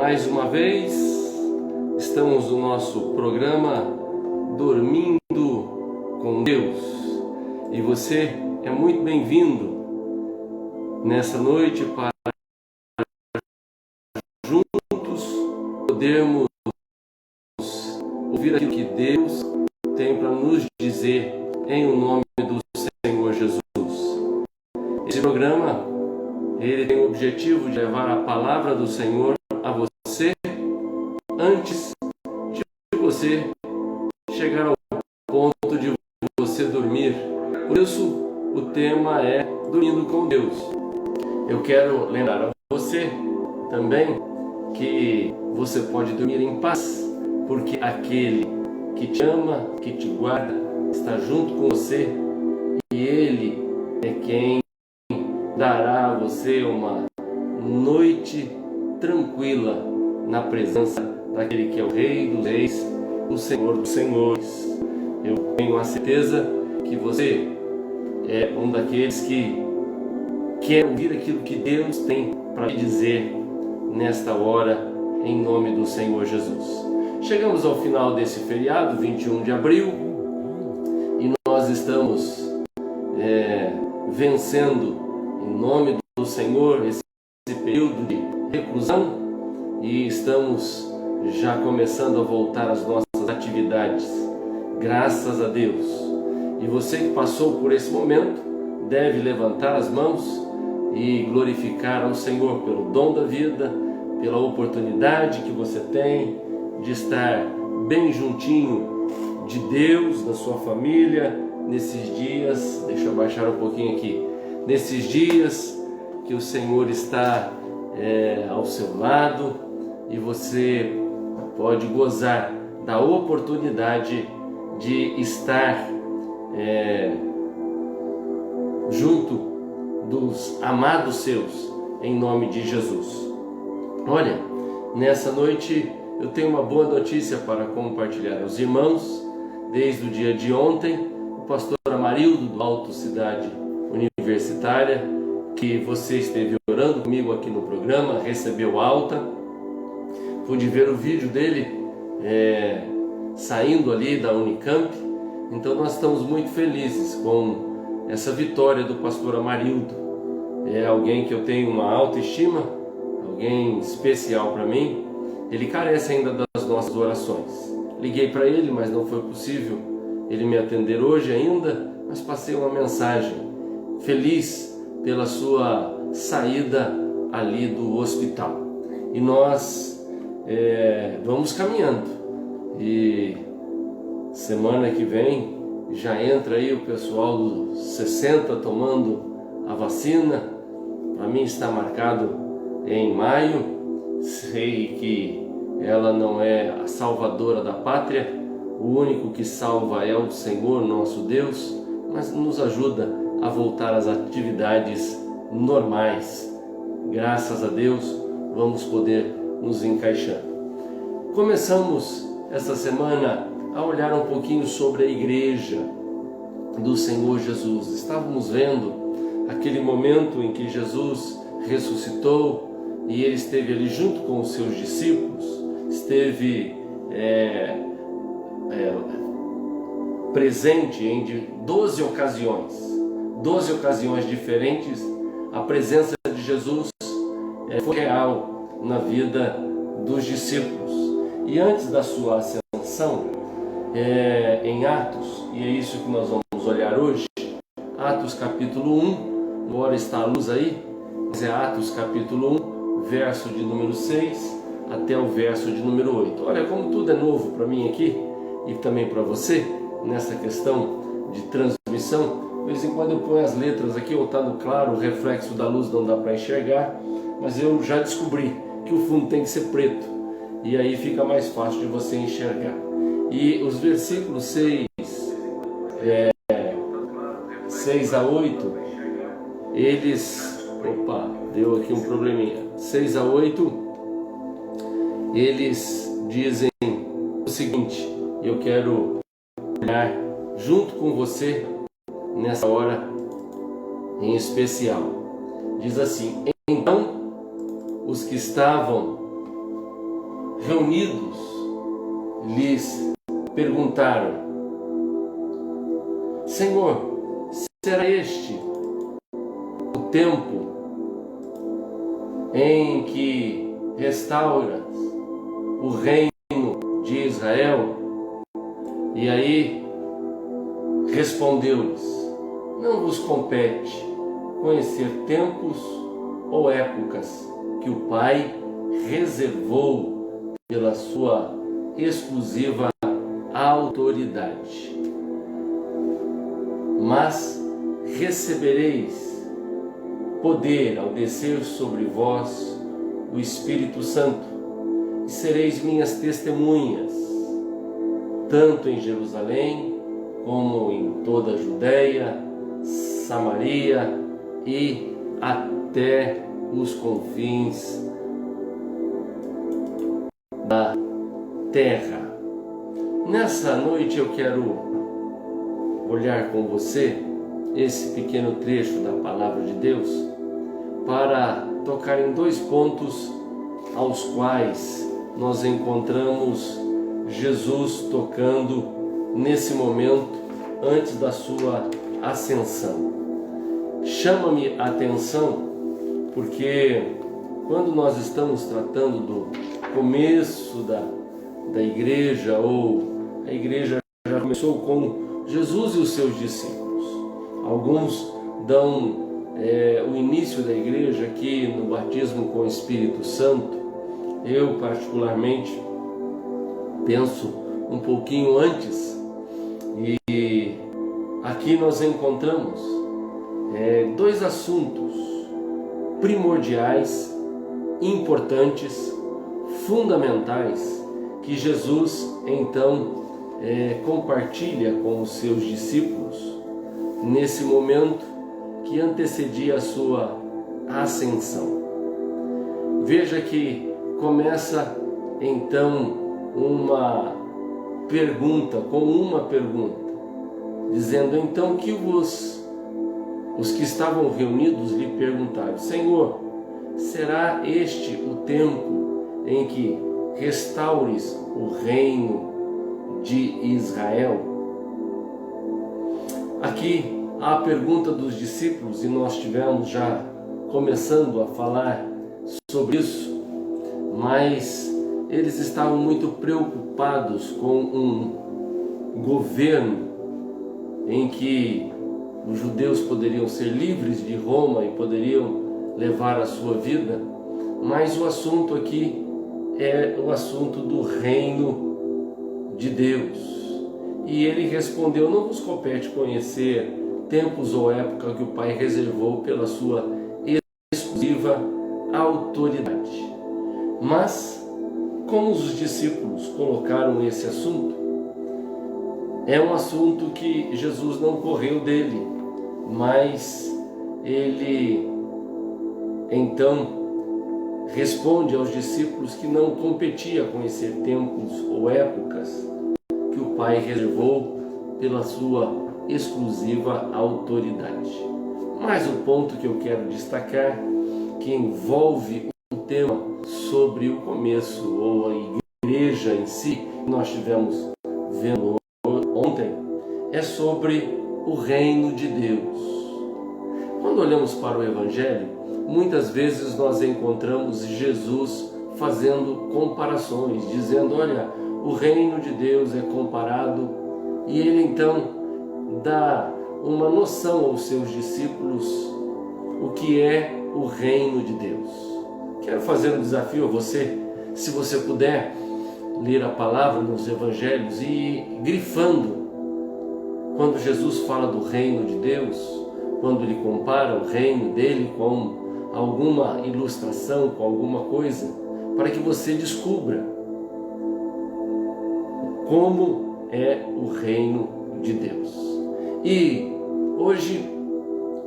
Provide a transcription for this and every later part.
Mais uma vez, estamos no nosso programa Dormindo com Deus. E você é muito bem-vindo nessa noite para juntos podermos ouvir aquilo que Deus tem para nos dizer em o nome do Senhor Jesus. Esse programa, ele tem o objetivo de levar a palavra do Senhor a você antes de você chegar ao ponto de você dormir. Por isso, o tema é Dormindo com Deus. Eu quero lembrar a você também que você pode dormir em paz, porque aquele que te ama, que te guarda, está junto com você, e Ele é quem dará a você uma noite tranquila na presença daquele que é o Rei dos Reis, o Senhor dos Senhores. Eu tenho a certeza que você é um daqueles que quer ouvir aquilo que Deus tem para lhe dizer nesta hora, em nome do Senhor Jesus. Chegamos ao final desse feriado, 21 de abril, e nós estamos vencendo em nome do Senhor esse período de reclusão, e estamos já começando a voltar às nossas atividades, graças a Deus. E você que passou por esse momento deve levantar as mãos e glorificar ao Senhor pelo dom da vida, pela oportunidade que você tem de estar bem juntinho de Deus, da sua família, nesses dias. Deixa eu baixar um pouquinho aqui. Nesses dias que o Senhor está ao seu lado, e você pode gozar da oportunidade de estar junto dos amados seus, em nome de Jesus. Olha, nessa noite eu tenho uma boa notícia para compartilhar aos irmãos. Desde o dia de ontem, o pastor Amarildo do Alto Cidade Universitária, que você esteve orando comigo aqui no programa, recebeu alta. Pude ver o vídeo dele saindo ali da Unicamp. Então nós estamos muito felizes com essa vitória do pastor Amarildo. É alguém que eu tenho uma alta estima, alguém especial para mim. Ele carece ainda das nossas orações. Liguei para ele, mas não foi possível ele me atender hoje ainda, mas passei uma mensagem feliz pela sua saída ali do hospital. E nós vamos caminhando, e semana que vem já entra aí o pessoal dos 60 tomando a vacina. Para mim está marcado em maio. Sei que ela não é a salvadora da pátria, o único que salva é o Senhor nosso Deus, mas nos ajuda a voltar às atividades normais. Graças a Deus vamos poder nos encaixando. Começamos essa semana a olhar um pouquinho sobre a igreja do Senhor Jesus. Estávamos vendo aquele momento em que Jesus ressuscitou e ele esteve ali junto com os seus discípulos, esteve presente em 12 ocasiões diferentes. A presença de Jesus foi real na vida dos discípulos. E antes da sua ascensão, em Atos, e é isso que nós vamos olhar hoje, Atos capítulo 1, agora está a luz aí, mas é Atos capítulo 1, verso de número 6 até o verso de número 8. Olha como tudo é novo para mim aqui, e também para você, nessa questão de transmissão. De vez em quando eu ponho as letras aqui, ou está no claro, o reflexo da luz não dá para enxergar, mas eu já descobri que o fundo tem que ser preto, e aí fica mais fácil de você enxergar. E os versículos 6 a 8, eles... Opa, deu aqui um probleminha. 6 a 8, eles dizem o seguinte, eu quero olhar junto com você nessa hora em especial. Diz assim: então os que estavam reunidos, lhes perguntaram: Senhor, será este o tempo em que restauras o reino de Israel? E aí respondeu-lhes: não vos compete conhecer tempos ou épocas que o Pai reservou pela sua exclusiva autoridade. Mas recebereis poder ao descer sobre vós o Espírito Santo, e sereis minhas testemunhas, tanto em Jerusalém, como em toda a Judéia, Samaria e até os confins da terra. Nessa noite eu quero olhar com você esse pequeno trecho da Palavra de Deus para tocar em dois pontos aos quais nós encontramos Jesus tocando nesse momento antes da sua ascensão. Chama-me a atenção porque quando nós estamos tratando do começo da igreja, ou a igreja já começou com Jesus e os seus discípulos, alguns dão o início da igreja aqui no batismo com o Espírito Santo. Eu particularmente penso um pouquinho antes, e aqui nós encontramos dois assuntos primordiais, importantes, fundamentais, que Jesus então compartilha com os seus discípulos nesse momento que antecedia a sua ascensão. Veja que começa então uma pergunta, dizendo então que os que estavam reunidos lhe perguntaram: Senhor, será este o tempo em que restaures o reino de Israel? Aqui há a pergunta dos discípulos, e nós tivemos já começando a falar sobre isso, mas eles estavam muito preocupados com um governo em que os judeus poderiam ser livres de Roma e poderiam levar a sua vida, mas o assunto aqui é o assunto do reino de Deus. E ele respondeu: não vos compete conhecer tempos ou época que o Pai reservou pela sua exclusiva autoridade. Mas, como os discípulos colocaram esse assunto, é um assunto que Jesus não correu dele, mas ele então responde aos discípulos que não competia conhecer tempos ou épocas que o Pai reservou pela sua exclusiva autoridade. Mas o ponto que eu quero destacar, que envolve o tema sobre o começo ou a igreja em si, que nós tivemos vendo ontem, é sobre o reino de Deus. Quando olhamos para o Evangelho, muitas vezes nós encontramos Jesus fazendo comparações, dizendo: olha, o reino de Deus é comparado, e ele então dá uma noção aos seus discípulos o que é o reino de Deus. Quero fazer um desafio a você, se você puder ler a palavra nos evangelhos e grifando quando Jesus fala do reino de Deus, quando ele compara o reino dele com alguma ilustração, com alguma coisa, para que você descubra como é o reino de Deus. E hoje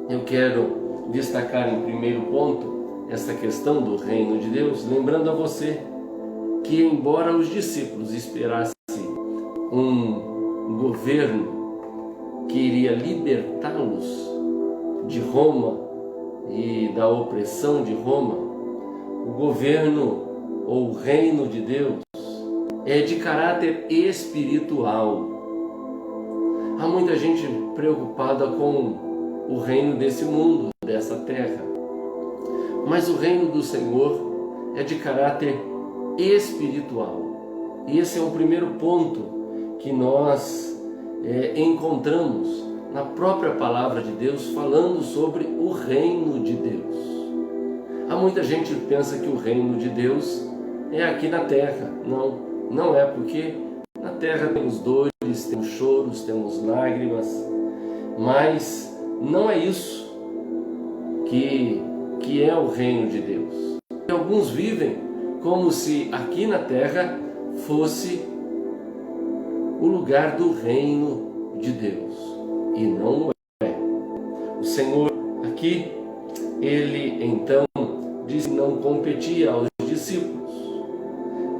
eu quero destacar em primeiro ponto essa questão do reino de Deus, lembrando a você que, embora os discípulos esperassem um governo que iria libertá-los de Roma e da opressão de Roma, o governo ou o reino de Deus é de caráter espiritual. Há muita gente preocupada com o reino desse mundo, dessa terra. Mas o reino do Senhor é de caráter espiritual. E esse é o primeiro ponto que nós encontramos na própria palavra de Deus, falando sobre o reino de Deus. Há muita gente que pensa que o reino de Deus é aqui na terra. Não é, porque na terra temos dores, temos choros, temos lágrimas, mas não é isso que é o reino de Deus. E alguns vivem como se aqui na terra fosse o lugar do reino de Deus, e não é. O Senhor aqui, Ele então diz que não competia aos discípulos,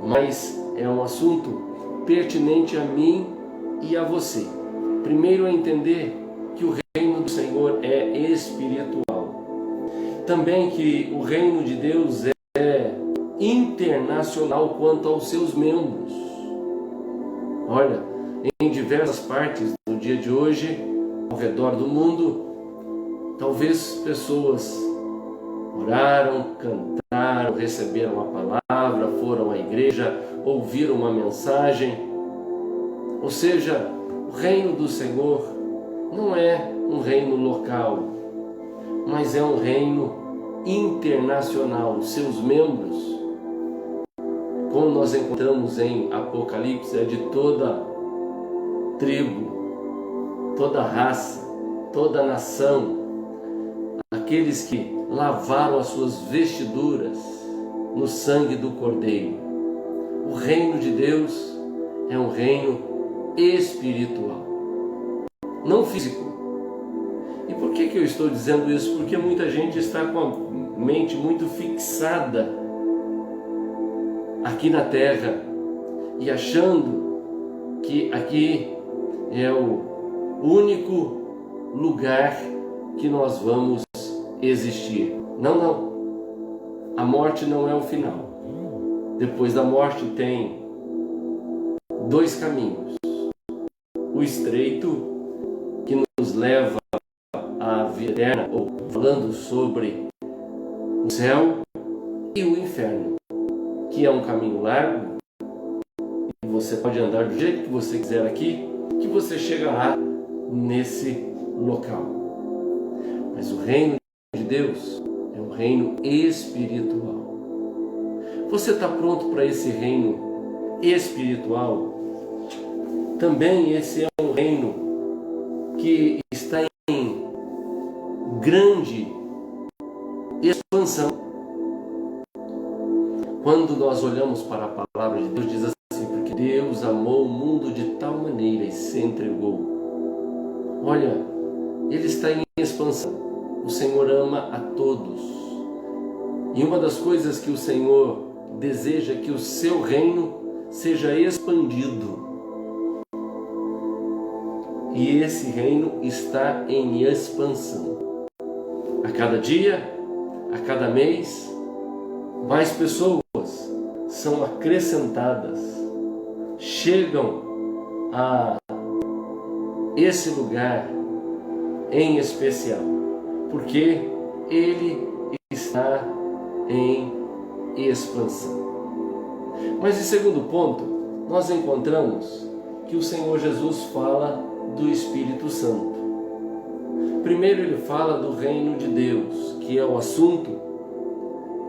mas é um assunto pertinente a mim e a você. Primeiro é entender que o reino do Senhor é espiritual. Também que o reino de Deus é internacional quanto aos seus membros. Olha, em diversas partes do dia de hoje, ao redor do mundo, talvez pessoas oraram, cantaram, receberam a palavra, foram à igreja, ouviram uma mensagem. Ou seja, o reino do Senhor não é um reino local, mas é um reino internacional. Seus membros, como nós encontramos em Apocalipse, é de toda tribo, toda raça, toda nação, aqueles que lavaram as suas vestiduras no sangue do Cordeiro. O reino de Deus é um reino espiritual, não físico. E por que eu estou dizendo isso? Porque muita gente está com a mente muito fixada aqui na terra e achando que aqui é o único lugar que nós vamos existir. Não. A morte não é o final. Depois da morte tem dois caminhos. O estreito, que nos leva à vida eterna, ou falando sobre o céu, e o inferno, que é um caminho largo, e você pode andar do jeito que você quiser aqui, que você chega lá nesse local. Mas o reino de Deus é um reino espiritual. Você está pronto para esse reino espiritual? Também esse é um reino que está em grande expansão. Quando nós olhamos para a palavra de Deus, diz assim: porque Deus amou o mundo de tal maneira e se entregou. Olha, Ele está em expansão. O Senhor ama a todos. E uma das coisas que o Senhor deseja é que o seu reino seja expandido. E esse reino está em expansão. A cada dia, a cada mês, mais pessoas são acrescentadas, chegam a esse lugar em especial, porque ele está em expansão. Mas em segundo ponto, nós encontramos que o Senhor Jesus fala do Espírito Santo. Primeiro ele fala do reino de Deus, que é o assunto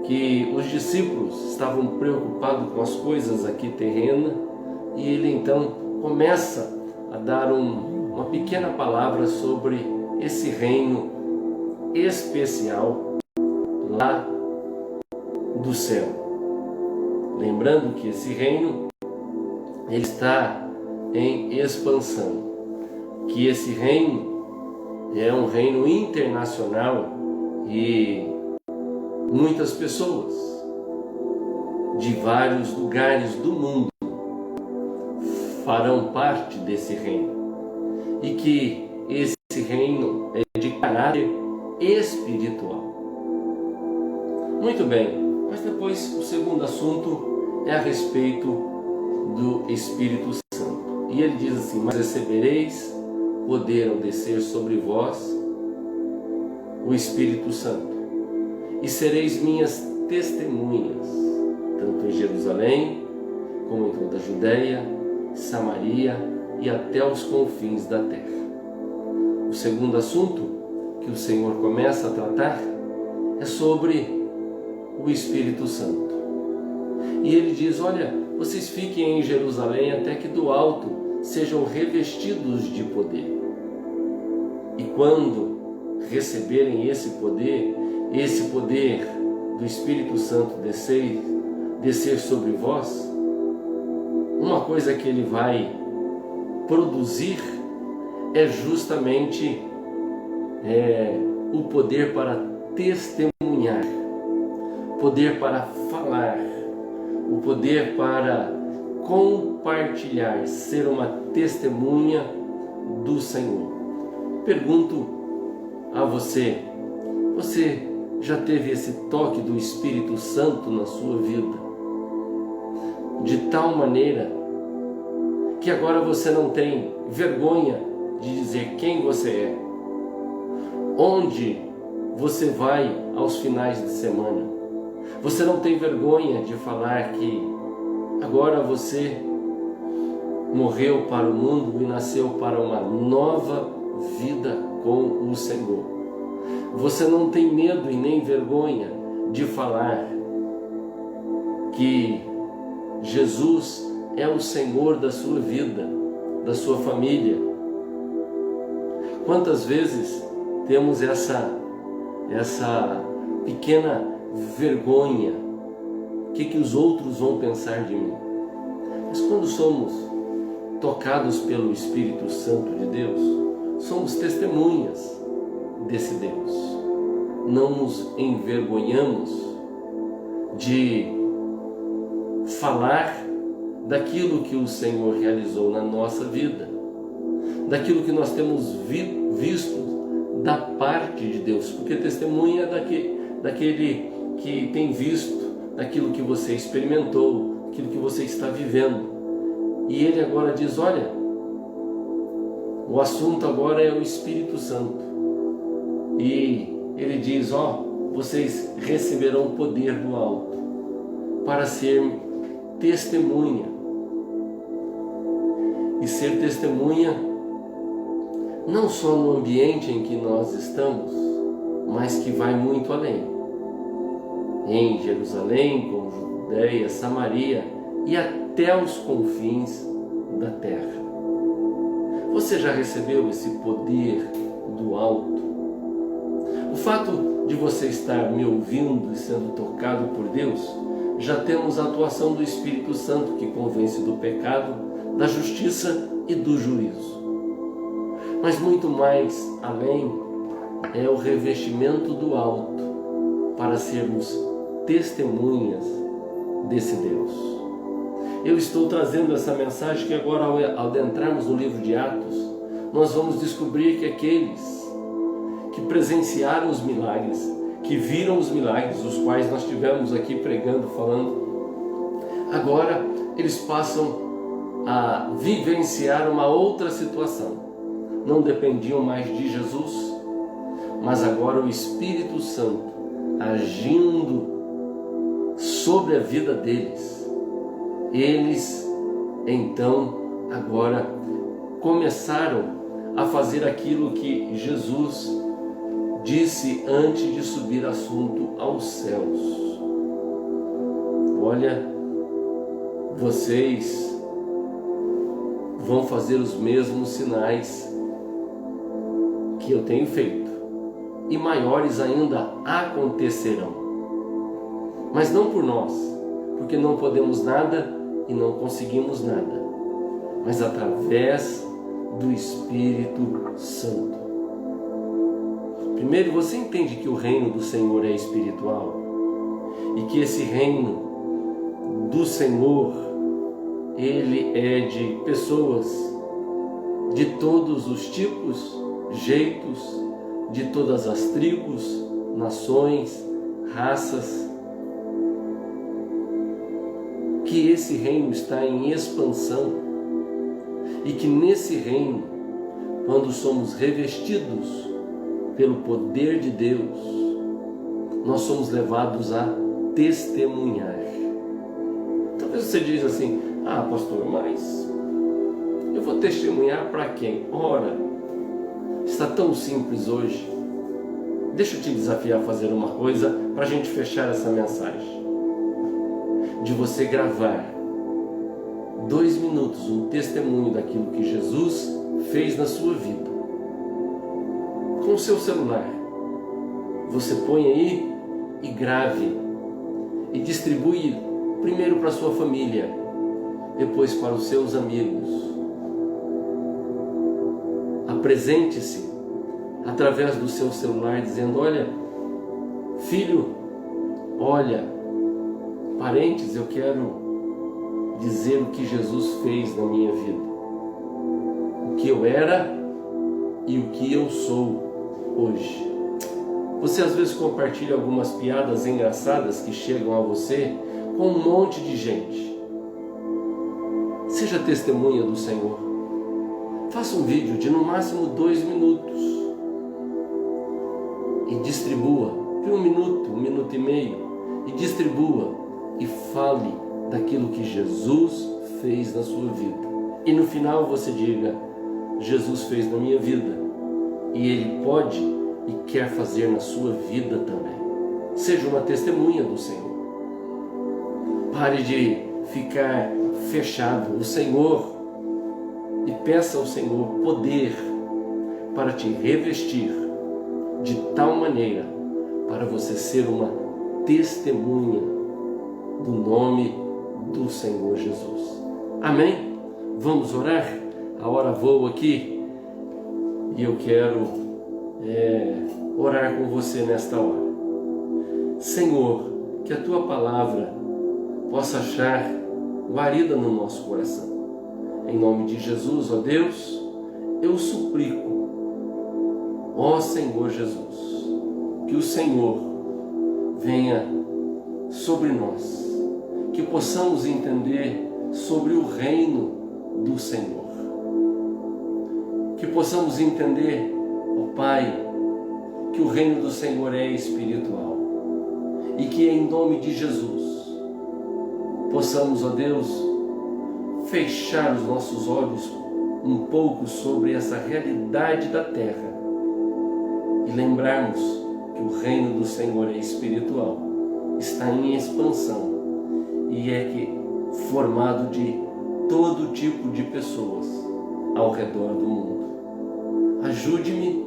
que os discípulos estavam preocupados com as coisas aqui terrenas, e ele então começa a dar uma pequena palavra sobre esse reino especial lá do céu. Lembrando que esse reino ele está em expansão, que esse reino é um reino internacional e muitas pessoas de vários lugares do mundo farão parte desse reino, e que esse reino é de caráter espiritual. Muito bem, Mas depois o segundo assunto é a respeito do Espírito Santo. E ele diz assim: mas recebereis poder ao descer sobre vós o Espírito Santo, e sereis minhas testemunhas, tanto em Jerusalém, como em toda a Judéia, Samaria e até os confins da terra. O segundo assunto que o Senhor começa a tratar é sobre o Espírito Santo. E ele diz: olha, vocês fiquem em Jerusalém até que do alto sejam revestidos de poder. E quando receberem esse poder do Espírito Santo descer sobre vós, uma coisa que ele vai produzir é justamente o poder para testemunhar, poder para falar, o poder para compartilhar, ser uma testemunha do Senhor. Pergunto a você: você já teve esse toque do Espírito Santo na sua vida? De tal maneira que agora você não tem vergonha de dizer quem você é, onde você vai aos finais de semana. Você não tem vergonha de falar que agora você morreu para o mundo e nasceu para uma nova vida com o Senhor. Você não tem medo e nem vergonha de falar que Jesus é o Senhor da sua vida, da sua família. Quantas vezes temos essa pequena vergonha? O que os outros vão pensar de mim? Mas quando somos tocados pelo Espírito Santo de Deus, somos testemunhas desse Deus. Não nos envergonhamos de falar daquilo que o Senhor realizou na nossa vida, daquilo que nós temos visto da parte de Deus, porque testemunha é daquele que tem visto, daquilo que você experimentou, aquilo que você está vivendo. E ele agora diz: olha, o assunto agora é o Espírito Santo. E ele diz: vocês receberão poder do alto para ser testemunha. E ser testemunha não só no ambiente em que nós estamos, mas que vai muito além. Em Jerusalém, como Judéia, Samaria e até os confins da terra. Você já recebeu esse poder do alto? O fato de você estar me ouvindo e sendo tocado por Deus, já temos a atuação do Espírito Santo que convence do pecado, da justiça e do juízo. Mas muito mais além é o revestimento do alto para sermos testemunhas desse Deus. Eu estou trazendo essa mensagem que agora, ao adentrarmos no livro de Atos, nós vamos descobrir que aqueles que presenciaram os milagres, que viram os milagres, os quais nós tivemos aqui pregando, falando, agora eles passam a vivenciar uma outra situação. Não dependiam mais de Jesus, mas agora o Espírito Santo agindo sobre a vida deles. Eles então agora começaram a fazer aquilo que Jesus disse antes de subir assunto aos céus: olha, vocês vão fazer os mesmos sinais que eu tenho feito, e maiores ainda acontecerão. Mas não por nós, porque não podemos nada e não conseguimos nada, mas através do Espírito Santo. Primeiro, você entende que o reino do Senhor é espiritual e que esse reino do Senhor, ele é de pessoas de todos os tipos, jeitos, de todas as tribos, nações, raças. que esse reino está em expansão e que nesse reino, quando somos revestidos pelo poder de Deus, nós somos levados a testemunhar. Talvez você diz assim: ah, pastor, mas eu vou testemunhar para quem? Ora, está tão simples hoje. Deixa eu te desafiar a fazer uma coisa para a gente fechar essa mensagem. De você gravar 2 minutos, um testemunho daquilo que Jesus fez na sua vida. Com o seu celular, você põe aí e grave e distribui primeiro para a sua família, depois para os seus amigos. Apresente-se através do seu celular dizendo: olha, filho, olha, parentes, eu quero dizer o que Jesus fez na minha vida, o que eu era e o que eu sou hoje. Você às vezes compartilha algumas piadas engraçadas que chegam a você com um monte de gente. Seja testemunha do Senhor. Faça um vídeo de no máximo 2 minutos e distribua, de 1 minuto, 1 minuto e meio, e distribua e fale daquilo que Jesus fez na sua vida. E no final você diga: Jesus fez na minha vida e Ele pode e quer fazer na sua vida também. Seja uma testemunha do Senhor. Pare de ficar fechado o Senhor e peça ao Senhor poder para te revestir de tal maneira para você ser uma testemunha do nome do Senhor Jesus. Amém? Vamos orar? A hora voa aqui e eu quero orar com você nesta hora. Senhor, que a Tua palavra possa achar guarida no nosso coração. Em nome de Jesus, ó Deus, eu suplico, ó Senhor Jesus, que o Senhor venha sobre nós, que possamos entender sobre o reino do Senhor, que possamos entender, ó Pai, que o reino do Senhor é espiritual e que em nome de Jesus possamos, ó Deus, fechar os nossos olhos um pouco sobre essa realidade da terra e lembrarmos que o reino do Senhor é espiritual, está em expansão e é formado de todo tipo de pessoas ao redor do mundo. Ajude-me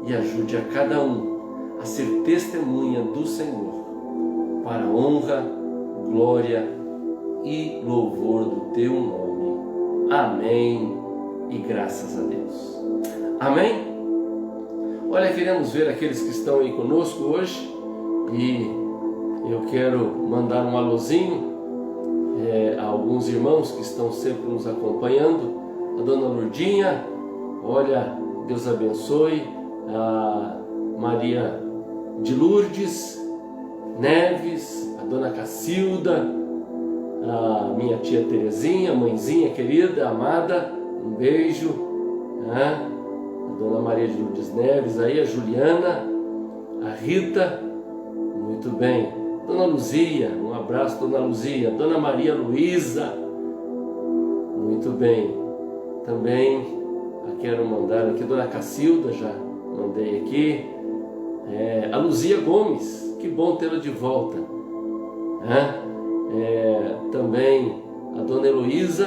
e ajude a cada um a ser testemunha do Senhor para a honra, glória e louvor do Teu nome. Amém e graças a Deus. Amém? Olha, queremos ver aqueles que estão aí conosco hoje e eu quero mandar um alôzinho a alguns irmãos que estão sempre nos acompanhando. A Dona Lourdinha, olha, Deus abençoe. A Maria de Lourdes Neves, a Dona Cacilda, a minha tia Terezinha, mãezinha querida, amada, um beijo, né? A Dona Maria de Lourdes Neves, aí a Juliana, a Rita, muito bem, Dona Luzia, um abraço Dona Luzia, Dona Maria Luísa, muito bem, também quero mandar aqui, Dona Cacilda, já mandei aqui, a Luzia Gomes, que bom tê-la de volta, né? Também a Dona Heloísa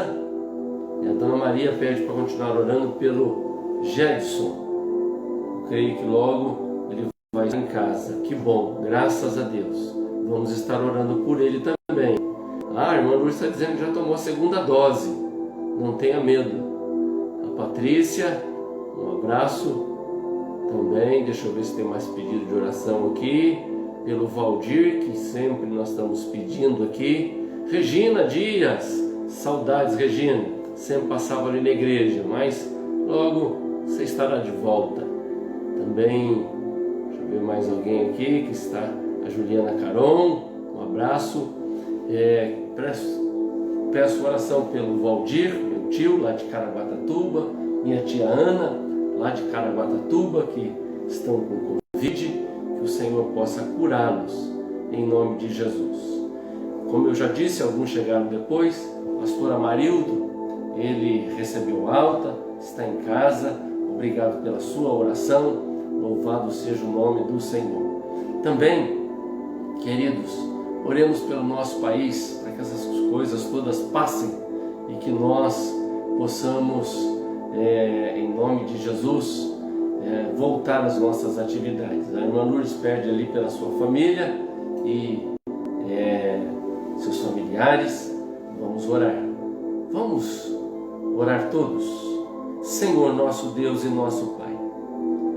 e a Dona Maria pede para continuar orando pelo Gedson. Eu creio que logo ele vai estar em casa. Que bom, graças a Deus. Vamos estar orando por ele também. A irmã Lourdes está dizendo que já tomou a 2ª dose. Não tenha medo. A Patrícia, um abraço também. Deixa eu ver se tem mais pedido de oração aqui. Pelo Valdir, que sempre nós estamos pedindo aqui. Regina Dias, saudades Regina, sempre passava ali na igreja, mas logo você estará de volta. Também, deixa eu ver mais alguém aqui que está, a Juliana Caron, um abraço. Peço oração pelo Valdir, meu tio, lá de Caraguatatuba, minha tia Ana, lá de Caraguatatuba, que estão com Covid, que o Senhor possa curá-los, em nome de Jesus. Como eu já disse, alguns chegaram depois, o pastor Amarildo, ele recebeu alta, está em casa, obrigado pela sua oração, louvado seja o nome do Senhor. Também, queridos, oremos pelo nosso país, para que essas coisas todas passem e que nós possamos, em nome de Jesus, voltar às nossas atividades. A irmã Lourdes pede ali pela sua família e seus familiares. Vamos orar. Vamos orar todos. Senhor, nosso Deus e nosso Pai.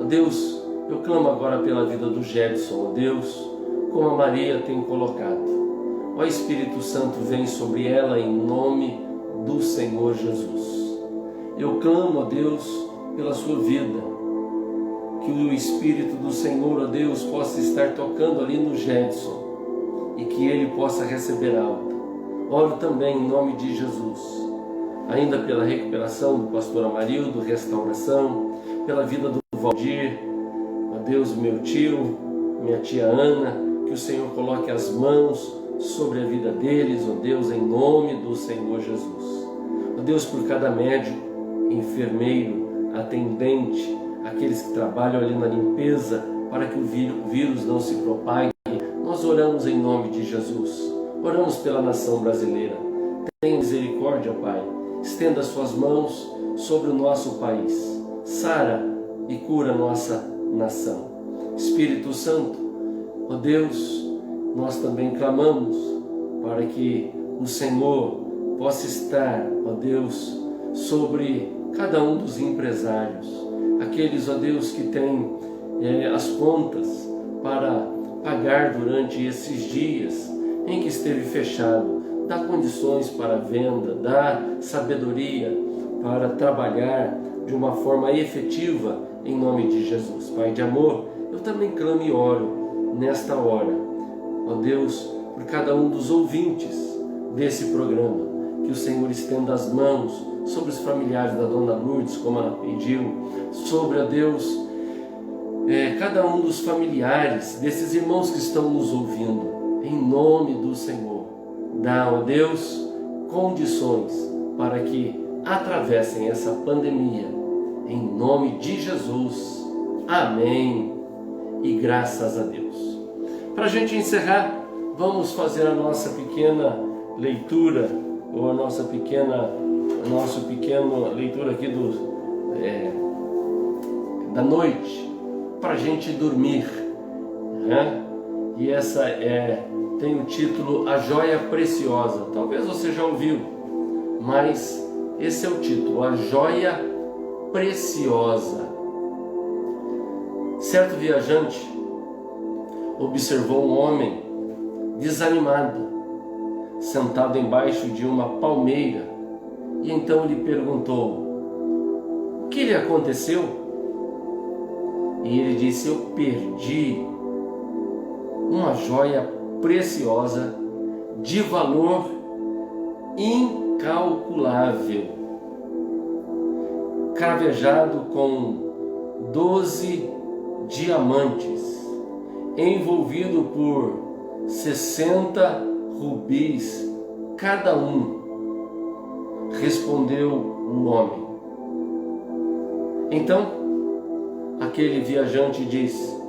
Ó Deus, eu clamo agora pela vida do Gedson, ó Deus, como a Maria tem colocado. Ó Espírito Santo, vem sobre ela em nome do Senhor Jesus. Eu clamo, ó Deus, pela sua vida, que o Espírito do Senhor, ó Deus, possa estar tocando ali no Gedson e que ele possa receber alta. Oro também em nome de Jesus, ainda pela recuperação do pastor Amarildo, restauração, pela vida do Valdir, ó Deus, meu tio, minha tia Ana, que o Senhor coloque as mãos sobre a vida deles, ó Deus, em nome do Senhor Jesus. Ó Deus, por cada médico, enfermeiro, atendente, aqueles que trabalham ali na limpeza, para que o vírus não se propague, nós oramos em nome de Jesus. Oramos pela nação brasileira. Tenha misericórdia, Pai. Estenda as suas mãos sobre o nosso país. Sara e cura a nossa nação. Espírito Santo, ó Deus, nós também clamamos para que o Senhor possa estar, ó Deus, sobre cada um dos empresários. Aqueles, ó Deus, que têm as contas para pagar durante esses dias em que esteve fechado. Dá condições para a venda, dá sabedoria para trabalhar de uma forma efetiva em nome de Jesus. Pai de amor, eu também clamo e oro nesta hora, ó Deus, por cada um dos ouvintes desse programa, que o Senhor estenda as mãos sobre os familiares da Dona Lourdes, como ela pediu, sobre, ó Deus, cada um dos familiares desses irmãos que estão nos ouvindo, em nome do Senhor. Dá, ó Deus, condições para que atravessem essa pandemia, em nome de Jesus. Amém e graças a Deus. Para a gente encerrar, vamos fazer a nossa pequena leitura, ou a nossa pequena leitura aqui da noite, para a gente dormir, né? E essa tem o título A Joia Preciosa. Talvez você já ouviu, mas esse é o título, A Joia Preciosa. Certo viajante observou um homem desanimado, sentado embaixo de uma palmeira, e então lhe perguntou: o que lhe aconteceu? E ele disse: eu perdi uma joia preciosa de valor incalculável, cravejado com 12 diamantes, envolvido por 60 rubis cada um. Respondeu o homem. Então aquele viajante disse: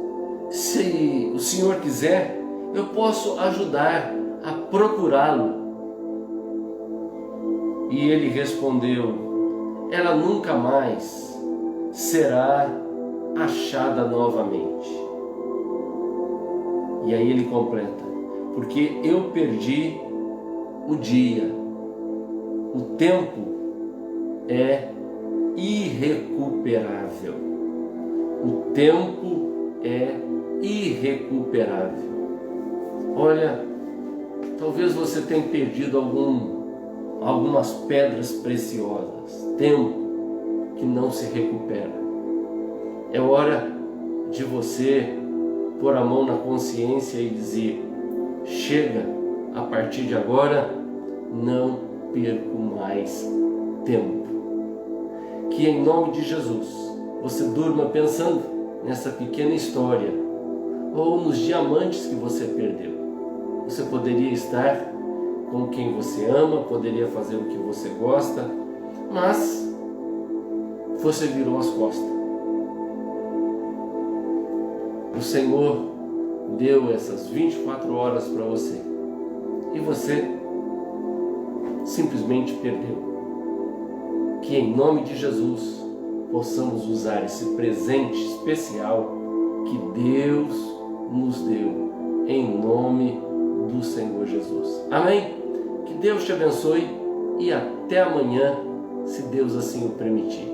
se o senhor quiser, eu posso ajudar a procurá-lo. E ele respondeu: ela nunca mais será achada novamente. E aí ele completa: porque eu perdi o dia. O tempo é irrecuperável. O tempo é irrecuperável. Olha, talvez você tenha perdido algumas pedras preciosas. Tempo que não se recupera. É hora de você pôr a mão na consciência e dizer: chega, a partir de agora, não perco mais tempo. Que em nome de Jesus você durma pensando nessa pequena história ou nos diamantes que você perdeu. Você poderia estar com quem você ama, poderia fazer o que você gosta, mas você virou as costas. O Senhor deu essas 24 horas para você e você simplesmente perdeu. Que em nome de Jesus possamos usar esse presente especial que Deus nos deu, em nome do Senhor Jesus. Amém? Que Deus te abençoe e até amanhã, se Deus assim o permitir.